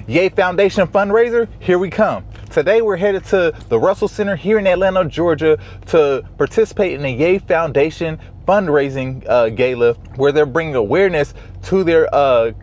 Yay Foundation fundraiser, here we come. Today we're headed to the Russell Center here in Atlanta, Georgia to participate in the Yay Foundation fundraising gala, where they're bringing awareness to their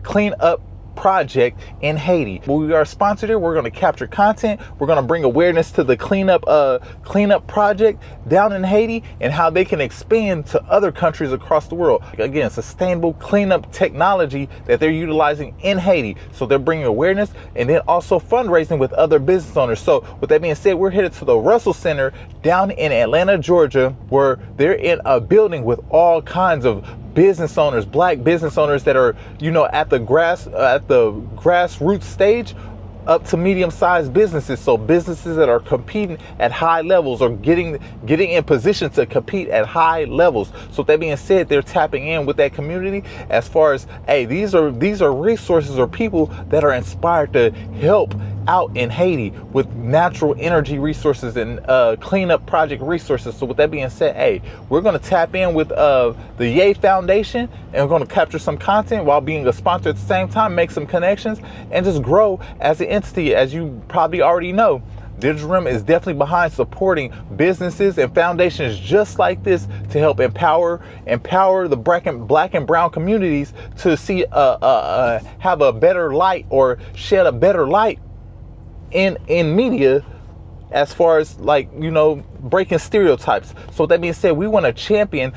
clean up project in Haiti. We are sponsored here. We're going to capture content. We're going to bring awareness to the cleanup project down in Haiti and how they can expand to other countries across the world. Again, sustainable cleanup technology that they're utilizing in Haiti. So they're bringing awareness and then also fundraising with other business owners. So with that being said, we're headed to the Russell Center down in Atlanta, Georgia, where they're in a building with all kinds of business owners, black business owners that are, at the grassroots stage up to medium-sized businesses. So businesses that are competing at high levels or getting in position to compete at high levels. So with that being said, they're tapping in with that community as far as, hey, these are resources or people that are inspired to help out in Haiti with natural energy resources and cleanup project resources. So with that being said, hey, we're going to tap in with the Yay Foundation, and we're going to capture some content while being a sponsor at the same time, make some connections, and just grow as an entity. As you probably already know, Digital REM is definitely behind supporting businesses and foundations just like this to help empower the black and brown communities to see have a better light or shed a better light in media, as far as breaking stereotypes. So with that being said, we want to champion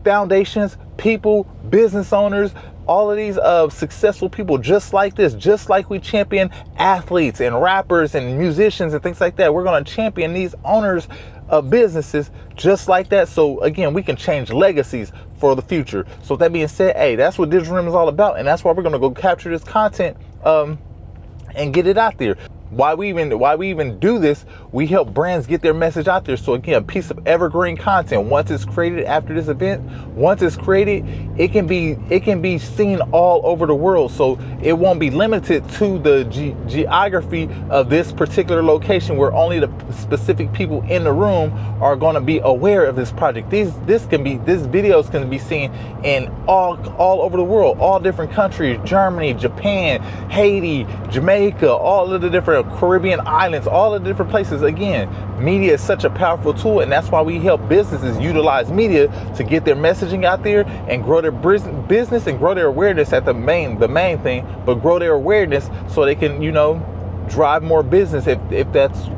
foundations, people, business owners, all of these successful people just like this, just like we champion athletes and rappers and musicians and things like that. We're going to champion these owners of businesses just like that. So again, we can change legacies for the future. So with that being said, hey, that's what Digital REM is all about, and that's why we're going to go capture this content and get it out there. Why we even do this, we help brands get their message out there. So again, a piece of evergreen content, once it's created after this event, it can be seen all over the world. So it won't be limited to the geography of this particular location where only the specific people in the room are going to be aware of this project. These videos can be seen in all over the world, all different countries, Germany, Japan, Haiti, Jamaica, all of the different Caribbean islands, all the different places. Again, media is such a powerful tool, and that's why we help businesses utilize media to get their messaging out there and grow their business and grow their awareness at the main thing, but grow their awareness so they can, drive more business if that's,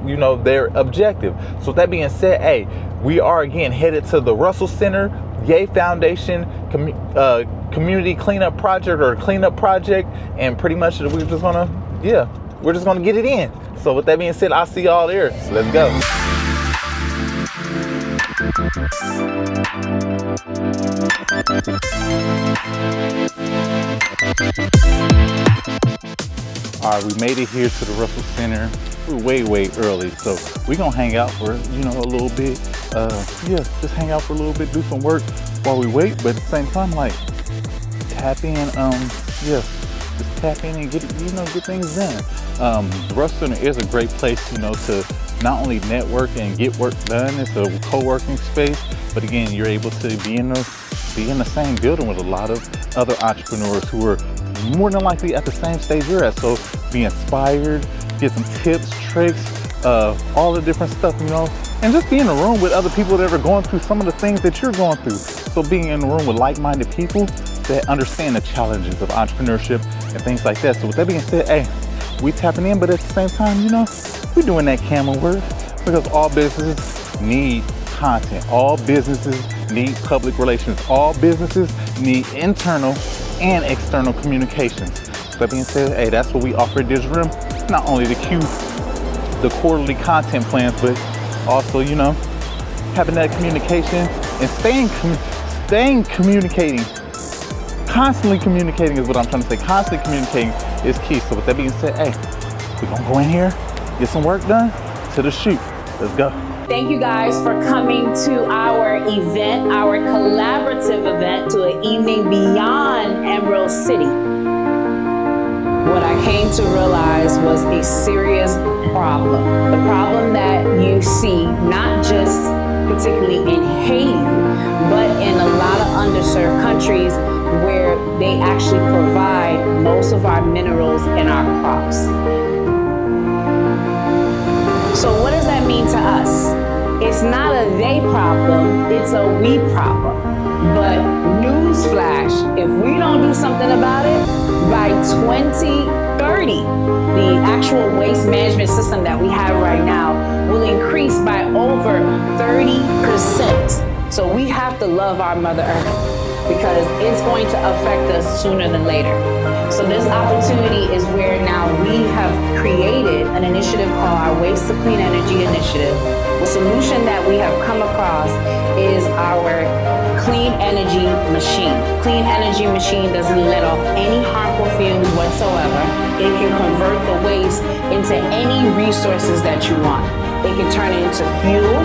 their objective. So with that being said, hey, we are again headed to the Russell Center Yay Foundation community cleanup project and pretty much we're just gonna get it in. So with that being said, I'll see y'all there. So let's go. All right, we made it here to the Russell Center. We're way early, so we're gonna hang out for a little bit. Just hang out for a little bit, do some work while we wait. But at the same time, tap in. Just tap in and get things done. The Russell Center is a great place, to not only network and get work done. It's a co-working space, but again, you're able to be in the same building with a lot of other entrepreneurs who are more than likely at the same stage you're at. So be inspired, get some tips, tricks, all the different stuff, and just be in a room with other people that are going through some of the things that you're going through. So being in a room with like-minded people that understand the challenges of entrepreneurship and things like that. So with that being said, hey, we tapping in, but at the same time, we're doing that camera work because all businesses need content. All businesses need public relations. All businesses need internal and external communications. So that being said, hey, that's what we offer at Digital REM. Not only the quarterly content plans, but also, having that communication and staying communicating. Constantly communicating is what I'm trying to say. Constantly communicating is key. So with that being said, hey, we're gonna go in here, get some work done to the shoot. Let's go. Thank you guys for coming to our event, our collaborative event to an evening beyond Emerald City. What I came to realize was a serious problem. The problem that you see, not just particularly in Haiti, but in a lot of underserved countries where they actually provide most of our minerals and our crops. So what does that mean to us? It's not a they problem, it's a we problem. But newsflash, if we don't do something about it, by 2030, the actual waste management system that we have right now will increase by over 30%. So we have to love our Mother Earth, because it's going to affect us sooner than later. So this opportunity is where now we have created an initiative called our Waste to Clean Energy Initiative. The solution that we have come across is our clean energy machine. Clean energy machine doesn't let off any harmful fumes whatsoever. It can convert the waste into any resources that you want. It can turn it into fuel.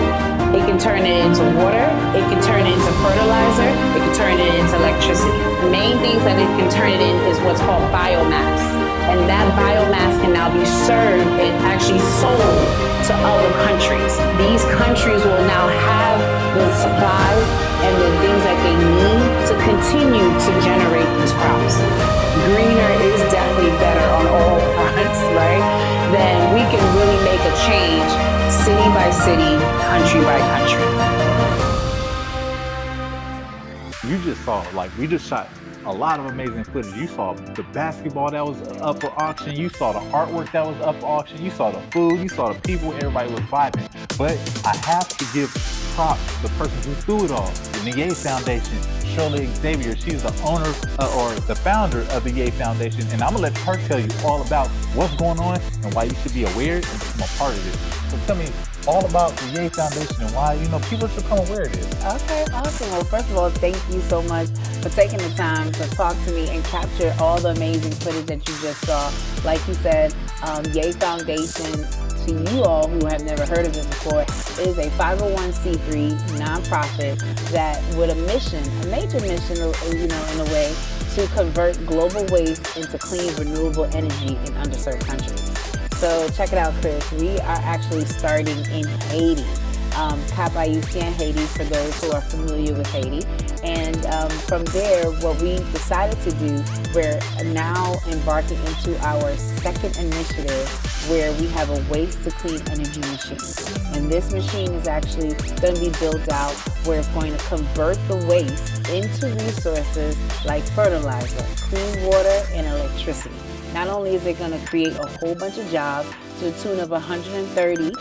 It can turn it into water, it can turn it into fertilizer, it can turn it into electricity. The main things that it can turn it in is what's called biomass. And that biomass can now be served and actually sold to other countries. These countries will now have the supplies and the things that they need to continue to generate these crops. Greener is definitely better on all fronts, right? Then we can really make a change city by city, country by country. You just saw, like, we just shot a lot of amazing footage. You saw the basketball that was up for auction. You saw the artwork that was up for auction. You saw the food. You saw the people. Everybody was vibing. But I have to give props to the person who threw it all, the Yay Foundation. Shirley Xavier, she's the owner or the founder of the Yay Foundation, and I'm gonna let her tell you all about what's going on and why you should be aware and become a part of it. So tell me all about the Yay Foundation and why, you know, people should become aware of this. Okay, awesome. Well, first of all, thank you so much for taking the time to talk to me and capture all the amazing footage that you just saw. Like you said, Yay Foundation, to you all who have never heard of it before, is a 501c3 nonprofit that with a mission, a major mission, you know, in a way, to convert global waste into clean, renewable energy in underserved countries. So check it out, Chris. We are actually starting in Haiti. Cap Ayusi in Haiti, for those who are familiar with Haiti. And from there, what we decided to do, we're now embarking into our second initiative where we have a waste to clean energy machine. And this machine is actually going to be built out where it's going to convert the waste into resources like fertilizer, clean water, and electricity. Not only is it going to create a whole bunch of jobs to the tune of 130,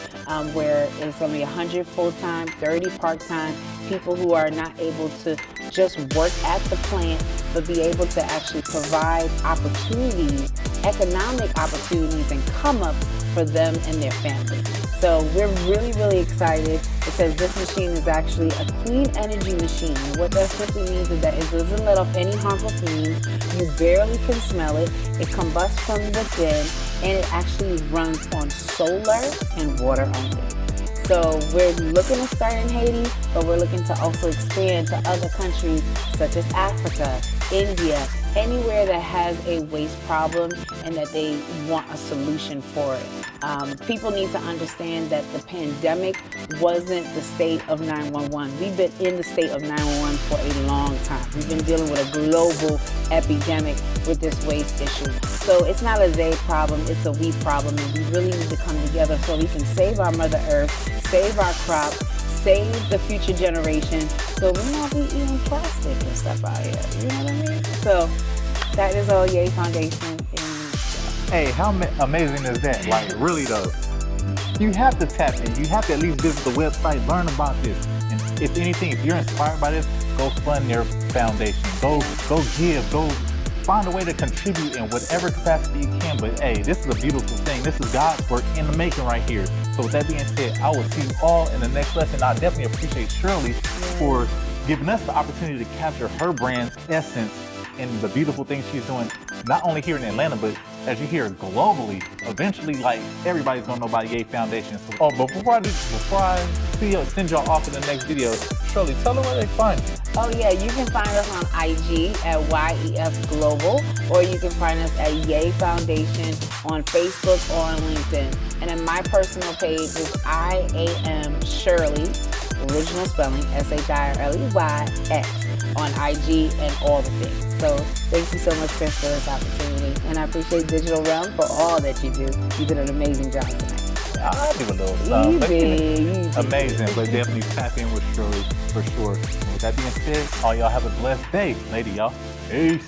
where it's going to be 100 full-time, 30 part-time people who are not able to just work at the plant, but be able to actually provide opportunities, economic opportunities and come-ups for them and their families. So we're really, really excited because this machine is actually a clean energy machine. And what that simply means is that it doesn't let off any harmful fumes. You barely can smell it. It combusts from within, and it actually runs on solar and water only. So we're looking to start in Haiti, but we're looking to also expand to other countries such as Africa, India, anywhere that has a waste problem and that they want a solution for it. People need to understand that the pandemic wasn't the state of 911. We've been in the state of 911 for a long time. We've been dealing with a global epidemic with this waste issue. So it's not a they problem, it's a we problem, and we really need to come together so we can save our Mother Earth, save our crops, save the future generation, so we won't be eating plastic and stuff out here. You know what I mean? So that is all Yay Foundation. Hey, how amazing is that? Like, really though, you have to tap in. You have to at least visit the website, learn about this. And if anything, if you're inspired by this, go fund their foundation. Go give. Go find a way to contribute in whatever capacity you can. But hey, this is a beautiful thing. This is God's work in the making right here. So with that being said, I will see you all in the next lesson. I definitely appreciate Shirley for giving us the opportunity to capture her brand's essence and the beautiful things she's doing, not only here in Atlanta, but as you hear globally. Eventually, like, everybody's gonna know about Yay Foundation. So, but before I send y'all off in the next video, Shirley, tell them where they find you. Oh yeah, you can find us on IG at YEF Global, or you can find us at Yay Foundation on Facebook or on LinkedIn. And then my personal page is I am Shirley, original spelling, SHIRLEYX. on IG, and all the things. So thank you so much, Chris, for this opportunity. And I appreciate Digital Realm for all that you do. You did an amazing job tonight. I'll do a little You something. did. Amazing, but definitely tap in with Shirley for sure. And with that being said, all y'all have a blessed day. Lady, y'all. Peace.